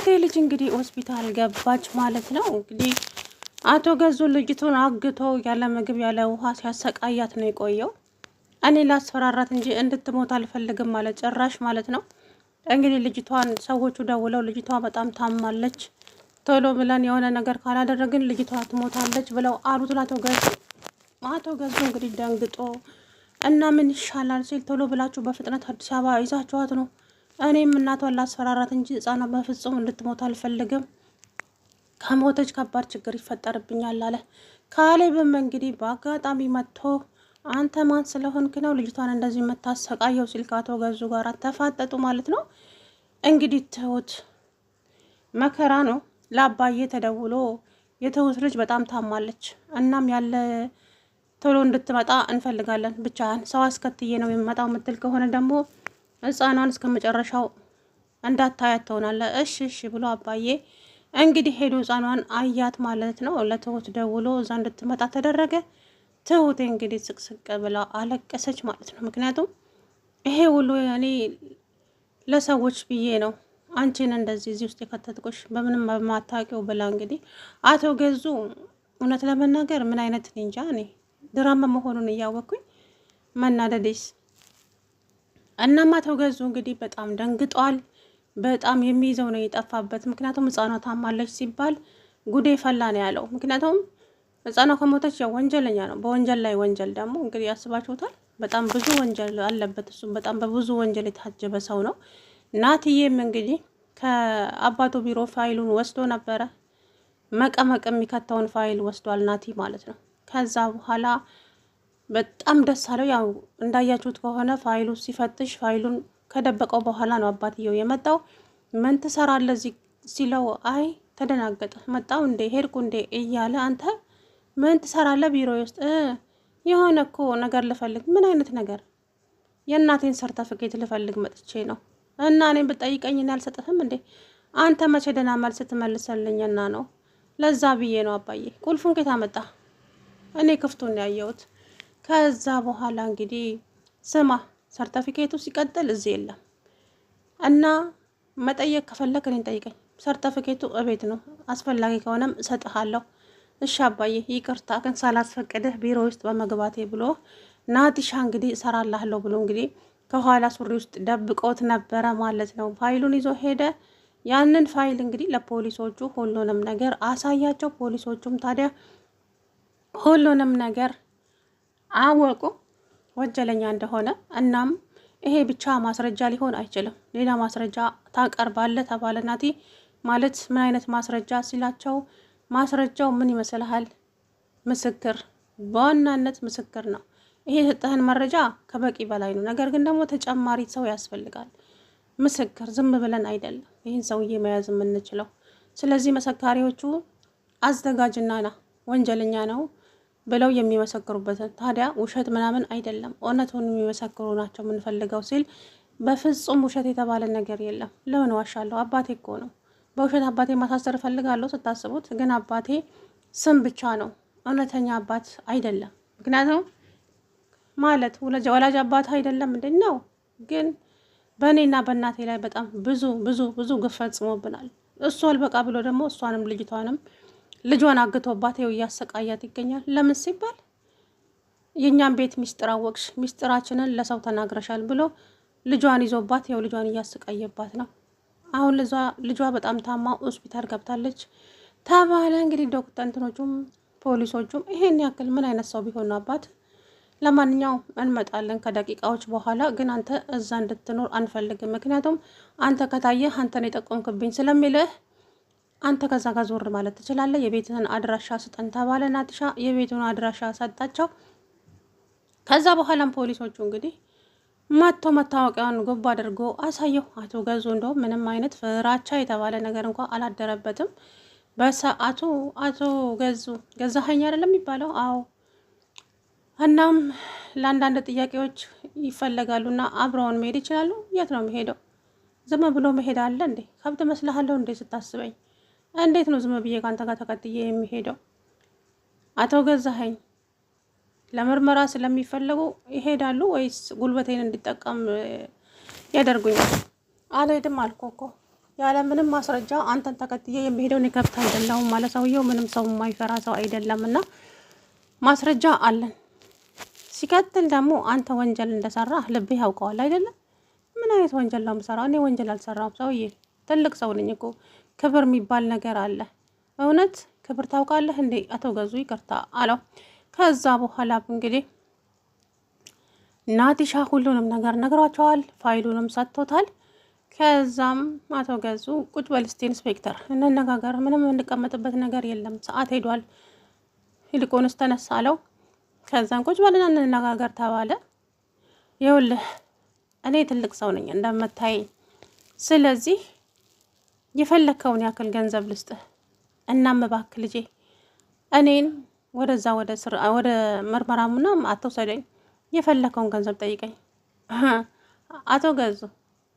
ትሁቴ ልጅ እንግዲህ ሆስፒታል ገባች ማለት ነው። እንግዲህ አቶ ገዙ ልጅቱን አግቶ ያለ ምግብ ያለ ውሃ ሲያሰቃያት ነው የቆየው። እኔ ላስፈራራት እንጂ እንድትሞት አልፈልግም ማለት ጭራሽ ማለት ነው። እንግዲህ ልጅቷን ሰዎቹ ደውለው ልጅቷ በጣም ታማለች፣ ቶሎ ብለን የሆነ ነገር ካላደረግን ልጅቷ ትሞታለች ብለው አሉት ለአቶ ገዙ። አቶ ገዙ እንግዲህ ደንግጦ እና ምን ይሻላል ሲል ቶሎ ብላችሁ በፍጥነት አዲስ አበባ ይዛችኋት ነው። እኔም እናቷን ላስፈራራት እንጂ ህፃኗ በፍጹም እንድትሞት አልፈልግም፣ ከሞተች ከባድ ችግር ይፈጠርብኛል አለ። ካሌብም እንግዲህ በአጋጣሚ መጥቶ አንተ ማን ስለሆንክ ነው ልጅቷን እንደዚህ የምታሰቃየው ሲል ከአቶ ገዙ ጋር ተፋጠጡ ማለት ነው። እንግዲህ ትሁት መከራ ነው። ለአባዬ ተደውሎ የትሁት ልጅ በጣም ታማለች፣ እናም ያለ ቶሎ እንድትመጣ እንፈልጋለን፣ ብቻህን ሰው አስከትዬ ነው የምመጣው ምትል ከሆነ ደግሞ ህፃኗን እስከ መጨረሻው እንዳታያት ትሆናለህ። እሺ እሺ ብሎ አባዬ እንግዲህ ሄዶ ህፃኗን አያት ማለት ነው። ለትሁት ደውሎ እዛ እንድትመጣ ተደረገ። ትሁት እንግዲህ ስቅስቅ ብላ አለቀሰች ማለት ነው። ምክንያቱም ይሄ ሁሉ እኔ ለሰዎች ብዬ ነው አንቺን እንደዚህ እዚህ ውስጥ የከተትኩሽ በምንም በማታውቂው ብላ እንግዲህ አቶ ገዙ እውነት ለመናገር ምን አይነት እንጃ እኔ ድራማ መሆኑን እያወቅኩኝ መናደዴስ። እናም አቶ ገዙ እንግዲህ በጣም ደንግጧል። በጣም የሚይዘው ነው የጠፋበት። ምክንያቱም ህፃኗ ታማለች ሲባል ጉዴ ፈላ ነው ያለው። ምክንያቱም ህፃኗ ከሞተች ያው ወንጀለኛ ነው፣ በወንጀል ላይ ወንጀል ደግሞ እንግዲህ ያስባችሁታል። በጣም ብዙ ወንጀል አለበት። እሱም በጣም በብዙ ወንጀል የታጀበ ሰው ነው። ናትዬም እንግዲህ ከአባቱ ቢሮ ፋይሉን ወስዶ ነበረ። መቀመቅ የሚከተውን ፋይል ወስዷል ናቲ ማለት ነው። ከዛ በኋላ በጣም ደስ አለው። ያው እንዳያችሁት ከሆነ ፋይሉ ሲፈትሽ ፋይሉን ከደበቀው በኋላ ነው አባትየው የመጣው። ምን ትሰራለህ እዚህ ሲለው አይ ተደናገጠ። መጣው እንዴ ሄድኩ እንዴ እያለ አንተ ምን ትሰራለህ ቢሮ ውስጥ? የሆነ እኮ ነገር ልፈልግ። ምን አይነት ነገር? የእናቴን ሰርተፍኬት ልፈልግ መጥቼ ነው። እና እኔም ብጠይቀኝ እኔ አልሰጥህም እንዴ? አንተ መቼ ደህና መልስ ትመልሰልኝና ነው? ለዛ ብዬ ነው አባዬ። ቁልፉን ከየት አመጣ? እኔ ክፍቱን ያየሁት። ከዛ በኋላ እንግዲህ ስማ ሰርተፊኬቱ ሲቀጥል እዚህ የለም እና መጠየቅ ከፈለክ እኔን ጠይቀኝ። ሰርተፊኬቱ እቤት ነው፣ አስፈላጊ ከሆነም እሰጥሃለሁ። እሺ አባዬ ይቅርታ ግን ሳላስፈቅድህ ቢሮ ውስጥ በመግባቴ ብሎ ናቲሻ እንግዲህ እሰራላለሁ ብሎ እንግዲህ ከኋላ ሱሪ ውስጥ ደብቆት ነበረ ማለት ነው። ፋይሉን ይዞ ሄደ። ያንን ፋይል እንግዲህ ለፖሊሶቹ ሁሉንም ነገር አሳያቸው። ፖሊሶቹም ታዲያ ሁሉንም ነገር አወቁ ወንጀለኛ እንደሆነ። እናም ይሄ ብቻ ማስረጃ ሊሆን አይችልም፣ ሌላ ማስረጃ ታቀርባለህ ተባለ። ናቲ ማለት ምን አይነት ማስረጃ ሲላቸው ማስረጃው ምን ይመስልሃል? ምስክር፣ በዋናነት ምስክር ነው። ይሄ የሰጠህን መረጃ ከበቂ በላይ ነው፣ ነገር ግን ደግሞ ተጨማሪ ሰው ያስፈልጋል። ምስክር ዝም ብለን አይደለም ይህን ሰውዬ መያዝ የምንችለው። ስለዚህ መሰካሪዎቹ አዘጋጅና ና ወንጀለኛ ነው ብለው የሚመሰክሩበትን፣ ታዲያ ውሸት ምናምን አይደለም እውነቱን የሚመሰክሩ ናቸው የምንፈልገው ሲል፣ በፍጹም ውሸት የተባለ ነገር የለም። ለምን ዋሻለሁ? አባቴ እኮ ነው። በውሸት አባቴ ማሳሰር እፈልጋለሁ ስታስቡት፣ ግን አባቴ ስም ብቻ ነው፣ እውነተኛ አባት አይደለም። ምክንያቱም ማለት ወላጅ አባት አይደለም እንዴት ነው? ግን በእኔና በእናቴ ላይ በጣም ብዙ ብዙ ብዙ ግፍ ፈጽሞብናል። እሱ አልበቃ ብሎ ደግሞ እሷንም ልጇን አግቶባት ይኸው እያሰቃያት ይገኛል። ለምን ሲባል የእኛን ቤት ሚስጥር አወቅሽ፣ ሚስጥራችንን ለሰው ተናግረሻል ብሎ ልጇን ይዞባት ይኸው ልጇን እያሰቃየባት ነው። አሁን ልጇ በጣም ታማ ሆስፒታል ገብታለች ተባለ። እንግዲህ ዶክተር እንትኖቹም ፖሊሶቹም ይሄን ያክል ምን አይነት ሰው ቢሆን ነው አባት? ለማንኛውም እንመጣለን ከደቂቃዎች በኋላ፣ ግን አንተ እዛ እንድትኖር አንፈልግም። ምክንያቱም አንተ ከታየህ አንተን የጠቆምክብኝ ስለሚልህ አንተ ከዛ ጋር ዞር ማለት ትችላለህ። የቤትህን አድራሻ ስጠን ተባለ። ናትሻ የቤቱን አድራሻ ሰጣቸው። ከዛ በኋላም ፖሊሶቹ እንግዲህ መጥቶ መታወቂያውን ጉብ አድርጎ አሳየው። አቶ ገዙ እንደውም ምንም አይነት ፍራቻ የተባለ ነገር እንኳን አላደረበትም በሰዓቱ። አቶ ገዛኸኝ አይደለም የሚባለው? አዎ። እናም ለአንዳንድ ጥያቄዎች ይፈለጋሉና አብረውን መሄድ ይችላሉ። የት ነው የሚሄደው? ዝም ብሎ መሄድ አለ እንዴ? ከብት መስልሃለሁ እንዴ ስታስበኝ? እንዴት ነው ዝም ብዬ ካንተ ጋር ተከትዬ የሚሄደው? አቶ ገዛኸኝ ለምርመራ ስለሚፈለጉ ይሄዳሉ ወይስ ጉልበቴን እንዲጠቀም ያደርጉኛል? አልሄድም አልኩ እኮ ያለ ምንም ማስረጃ አንተን ተከትዬ የሚሄደውን ከብት አይደለሁም ማለት ሰውየው ምንም ሰው የማይፈራ ሰው አይደለም እና ማስረጃ አለን። ሲቀጥል ደግሞ አንተ ወንጀል እንደሰራህ ልብህ ያውቀዋል አይደለም? ምን አይነት ወንጀል ነው የምሰራው? እኔ ወንጀል አልሰራሁም ሰውዬ፣ ትልቅ ሰው ነኝ እኮ። ክብር የሚባል ነገር አለ። እውነት ክብር ታውቃለህ እንዴ? አቶ ገዙ ይቅርታ አለው። ከዛ በኋላ እንግዲህ ናቲሻ ሁሉንም ነገር ነግሯቸዋል። ፋይሉንም ሰጥቶታል። ከዛም አቶ ገዙ ቁጭ በል እስቲ ኢንስፔክተር እንነጋገር፣ ምንም የምንቀመጥበት ነገር የለም፣ ሰዓት ሄዷል፣ ይልቁንስ ተነሳ አለው። ከዛም ቁጭ በልና እንነጋገር ተባለ። ይኸውልህ እኔ ትልቅ ሰው ነኝ እንደምታይ፣ ስለዚህ የፈለከውን ያክል ገንዘብ ልስጥህ። እናም እባክህ ልጄ እኔን ወደዛ ወደ ምርመራሙና አትውሰደኝ፣ የፈለከውን ገንዘብ ጠይቀኝ። አቶ ገዙ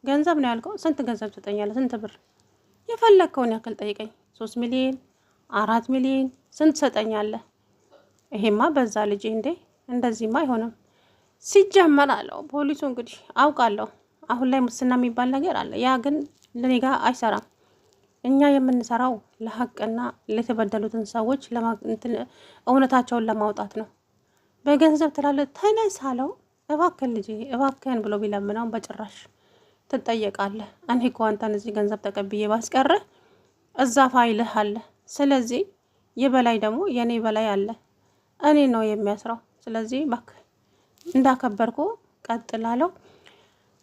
ገንዘብ ነው ያልከው? ስንት ገንዘብ ትሰጠኛለህ? ስንት ብር? የፈለከውን ያክል ጠይቀኝ። 3 ሚሊዮን፣ 4 ሚሊዮን ስንት ትሰጠኛለህ? ይሄማ በዛ ልጄ፣ እንዴ እንደዚህማ አይሆንም። ሲጀመር አለው ፖሊሱ እንግዲህ አውቃለሁ አሁን ላይ ሙስና የሚባል ነገር አለ። ያ ግን ለኔ ጋር አይሰራም። እኛ የምንሰራው ለሀቅና ለተበደሉትን ሰዎች እውነታቸውን ለማውጣት ነው። በገንዘብ ትላለህ? ተነስ አለው። እባክህን ልጄ እባክህን ብሎ ቢለምነው በጭራሽ ትጠየቃለህ። እኔ እኮ አንተን እዚህ ገንዘብ ተቀብዬ ባስቀርህ እዛ ፋይልህ አለ። ስለዚህ የበላይ ደግሞ የኔ በላይ አለ፣ እኔ ነው የሚያስራው። ስለዚህ እባክህ እንዳከበርኩ ቀጥላለሁ።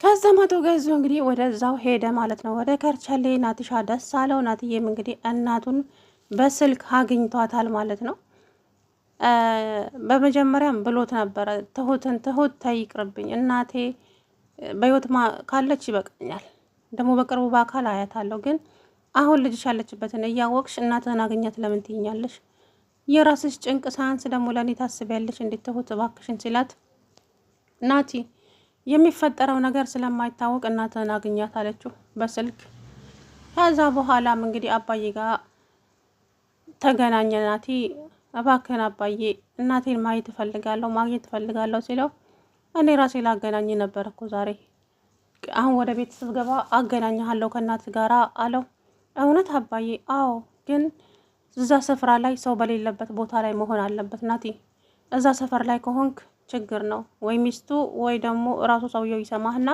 ከዛም አቶ ገዙ እንግዲህ ወደዛው ሄደ ማለት ነው፣ ወደ ከርቸሌ። ናቲሻ ደስ አለው። ናትዬም እንግዲህ እናቱን በስልክ አግኝቷታል ማለት ነው። በመጀመሪያም ብሎት ነበረ ትሁት ተይቅርብኝ፣ እናቴ በህይወት ካለች ይበቃኛል፣ ደግሞ በቅርቡ በአካል አያታለሁ። ግን አሁን ልጅሽ ያለችበትን እያወቅሽ እናትህን አገኛት ለምን ትይኛለሽ? የራስሽ ጭንቅ ሳያንስ ደግሞ ለእኔ ታስቢያለሽ እንዴት? ትሁት እባክሽን ሲላት ናቲ የሚፈጠረው ነገር ስለማይታወቅ እናትህን አግኛት አለችው በስልክ። ከዛ በኋላም እንግዲህ አባዬ ጋር ተገናኘ ናቲ። እባክህን አባዬ እናቴን ማየት እፈልጋለሁ ማግኘት እፈልጋለሁ ሲለው እኔ ራሴ ላገናኝ ነበር እኮ ዛሬ፣ አሁን ወደ ቤት ስትገባ አገናኝሃለሁ ከእናት ጋራ አለው። እውነት አባዬ? አዎ፣ ግን እዛ ስፍራ ላይ ሰው በሌለበት ቦታ ላይ መሆን አለበት ናቲ። እዛ ሰፈር ላይ ከሆንክ ችግር ነው፣ ወይ ሚስቱ ወይ ደግሞ እራሱ ሰውየው ይሰማህና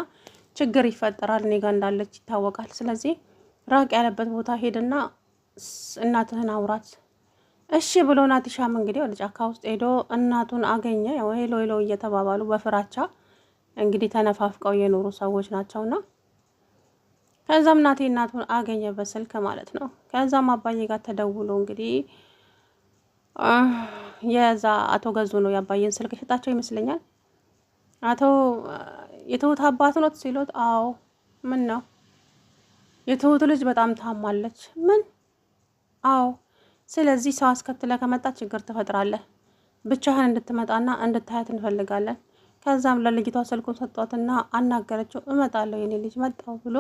ችግር ይፈጠራል። እኔ ጋር እንዳለች ይታወቃል። ስለዚህ ራቅ ያለበት ቦታ ሄድና እናትህን አውራት። እሺ ብሎ ናቲሻም እንግዲህ ወደ ጫካ ውስጥ ሄዶ እናቱን አገኘ። ያው ሄሎ ሄሎ እየተባባሉ በፍራቻ እንግዲህ ተነፋፍቀው የኖሩ ሰዎች ናቸውና ከዛም ናቲ እናቱን አገኘ በስልክ ማለት ነው። ከዛም አባዬ ጋር ተደውሎ እንግዲህ የዛ አቶ ገዙ ነው የአባዬን ስልክ የሰጣቸው ይመስለኛል። አቶ የትሁት አባት ነው ሲሉት፣ አዎ ምን ነው? የትሁት ልጅ በጣም ታማለች። ምን? አዎ፣ ስለዚህ ሰው አስከትለ ከመጣ ችግር ትፈጥራለህ። ብቻህን እንድትመጣና እንድታያት እንፈልጋለን። ከዛም ለልጅቷ ስልኩን ሰጧትና አናገረችው። እመጣለሁ የኔ ልጅ መጣው ብሎ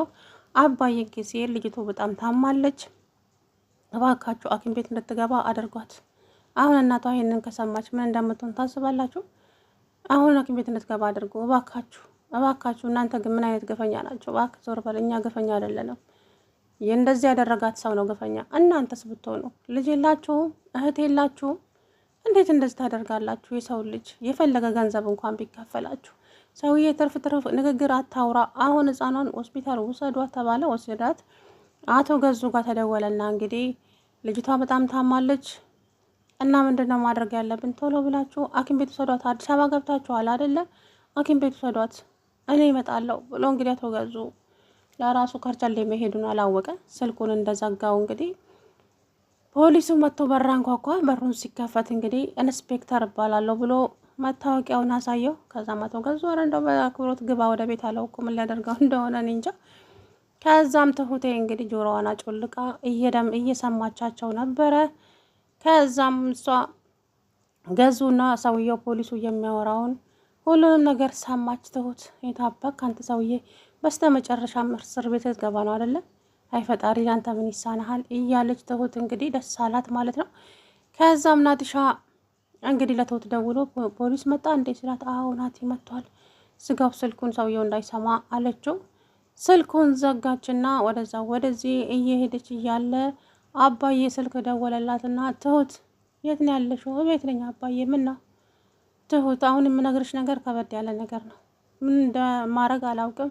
አባዬ ጊዜ ልጅቱ በጣም ታማለች፣ እባካችሁ ሐኪም ቤት እንድትገባ አድርጓት። አሁን እናቷ ይሄንን ከሰማች ምን እንደምትሆን ታስባላችሁ? አሁን ሐኪም ቤት እንድትገባ አድርጉ እባካችሁ፣ እባካችሁ። እናንተ ግን ምን አይነት ግፈኛ ናቸው? እባክህ ዞር በል፣ እኛ ግፈኛ አይደለንም። እንደዚህ ያደረጋት ሰው ነው ግፈኛ። እናንተስ ብትሆኑ ልጅ የላችሁም? እህት የላችሁም? እንዴት እንደዚህ ታደርጋላችሁ? የሰው ልጅ የፈለገ ገንዘብ እንኳን ቢካፈላችሁ ሰውዬ ትርፍ ንግግር አታውራ። አሁን ህፃኗን ሆስፒታል ውሰዷት ተባለ፣ ወሰዳት። አቶ ገዙ ጋር ተደወለና እንግዲህ ልጅቷ በጣም ታማለች እና ምንድነው ማድረግ ያለብን? ቶሎ ብላችሁ ሐኪም ቤት ውሰዷት። አዲስ አበባ ገብታችኋል አይደለ? ሐኪም ቤት ውሰዷት፣ እኔ እመጣለሁ ብሎ እንግዲህ አቶ ገዙ ለራሱ ከርቸሌ መሄዱን አላወቀ። ስልኩን እንደዘጋው እንግዲህ ፖሊሱ መጥቶ በር አንኳኳ። በሩን ሲከፈት እንግዲህ ኢንስፔክተር እባላለሁ ብሎ መታወቂያውን አሳየው። ከዛም አቶ ገዙ ኧረ እንደው በአክብሮት ግባ ወደ ቤት አለው እኮ ምን ሊያደርገው እንደሆነ እኔ እንጃ። ከዛም ትሁቴ እንግዲህ ጆሮዋን አጮልቃ እየሰማቻቸው ነበረ። ከዛም እሷ ገዙና ሰውየው ፖሊሱ የሚያወራውን ሁሉንም ነገር ሰማች። ትሁት የታበክ አንተ ሰውዬ በስተ መጨረሻም እስር ቤት ገባ ነው አይደለ? አይ ፈጣሪ ላንተ ምን ይሳናሃል እያለች ትሁት እንግዲህ ደስ አላት ማለት ነው። ከዛም ናቲሻ እንግዲህ ለትሁት ደውሎ ፖሊስ መጣ እንዴ ሲላት፣ አዎ ናቲ መጥቷል፣ ስጋው ስልኩን ሰውየው እንዳይሰማ አለችው። ስልኩን ዘጋችና ወደዛ ወደዚህ እየሄደች እያለ አባዬ ስልክ ደወለላትና ትሁት የት ነው ያለሽው? ቤት ነኝ አባዬ። ምን ነው? ትሁት አሁን የምነግርሽ ነገር ከበድ ያለ ነገር ነው። ምን እንደማረግ አላውቅም።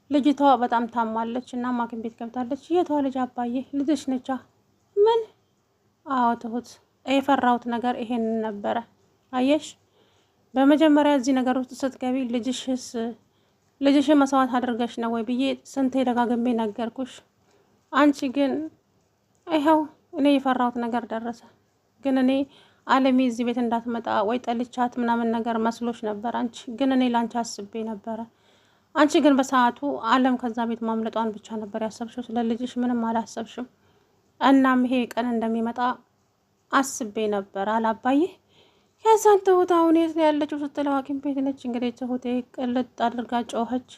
ልጅቷ በጣም ታማለች እና ሐኪም ቤት ገብታለች። የቷ ልጅ አባዬ? ልጅሽ ነቻ። ምን? አዎ ትሁት፣ የፈራሁት ነገር ይሄንን ነበረ። አየሽ፣ በመጀመሪያ እዚህ ነገር ውስጥ ስትገቢ ልጅሽን መስዋዕት አድርገሽ ነው ወይ ብዬ ስንቴ ደጋግሜ ነገርኩሽ። አንቺ ግን ይኸው እኔ የፈራሁት ነገር ደረሰ። ግን እኔ አለሜ እዚህ ቤት እንዳትመጣ ወይ ጠልቻት ምናምን ነገር መስሎሽ ነበር። አንቺ ግን እኔ ላንቺ አስቤ ነበረ። አንቺ ግን በሰዓቱ አለም ከዛ ቤት ማምለጧን ብቻ ነበር ያሰብሽው። ስለ ልጅሽ ምንም አላሰብሽም። እናም ይሄ ቀን እንደሚመጣ አስቤ ነበር አላባዬ። ከዛን ትሁት አሁን የት ነው ያለችው ስትለው ሐኪም ቤት ነች። እንግዲህ ትሁቴ ቅልጥ አድርጋ ጮኸች።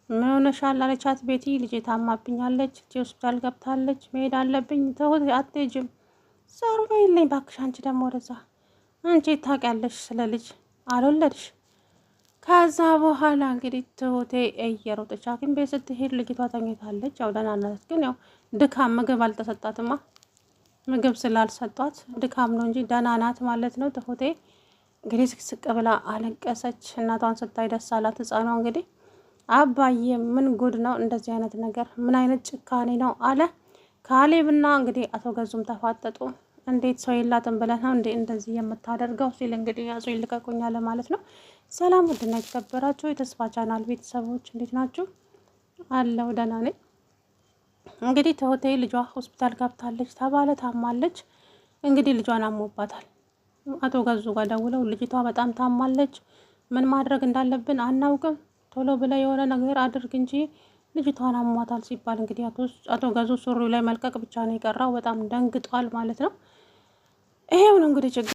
ምን ሆነሻል አለቻት ቤቲ። ልጄ ታማብኛለች፣ ሆስፒታል ገብታለች፣ መሄድ አለብኝ። ትሁት አትሄጂም፣ ዞር በይልኝ እባክሽ። አንቺ ደግሞ ወደዛ፣ አንቺ ታውቂያለሽ ስለ ልጅ አልወለድሽ። ከዛ በኋላ እንግዲህ ትሁቴ እየሮጠች ሐኪም ቤት ስትሄድ ልጅቷ ተኝታለች። ያው ደህና ናት፣ ግን ያው ድካም፣ ምግብ አልተሰጣትማ። ምግብ ስላልሰጧት ድካም ነው እንጂ ደህና ናት ማለት ነው። ትሁቴ እንግዲህ ስቅስቅ ብላ አለቀሰች። እናቷን ስታይ ደስ አላት ህፃኗ። እንግዲህ አባዬ ምን ጉድ ነው እንደዚህ አይነት ነገር፣ ምን አይነት ጭካኔ ነው አለ ካሌብና እንግዲህ አቶ ገዙም ተፋጠጡ። እንዴት ሰው የላትም ብለህ ነው እንዴ እንደዚህ የምታደርገው ሲል እንግዲህ ያዙ ይልቀቁኛል ማለት ነው። ሰላም ውድና የተከበራችሁ የተስፋ ቻናል ቤተሰቦች እንዴት ናችሁ? አለው ደህና ነኝ። እንግዲህ ትሁቴ ልጇ ሆስፒታል ገብታለች ተባለ፣ ታማለች። እንግዲህ ልጇን አሞባታል። አቶ ገዙ ጋር ደውለው ልጅቷ በጣም ታማለች፣ ምን ማድረግ እንዳለብን አናውቅም፣ ቶሎ ብለህ የሆነ ነገር አድርግ እንጂ ልጅቷን አሟታል ሲባል እንግዲህ አቶ ገዙ ሱሪው ላይ መልቀቅ ብቻ ነው የቀራው። በጣም ደንግጧል ማለት ነው። ይሄው ነው እንግዲህ ችግር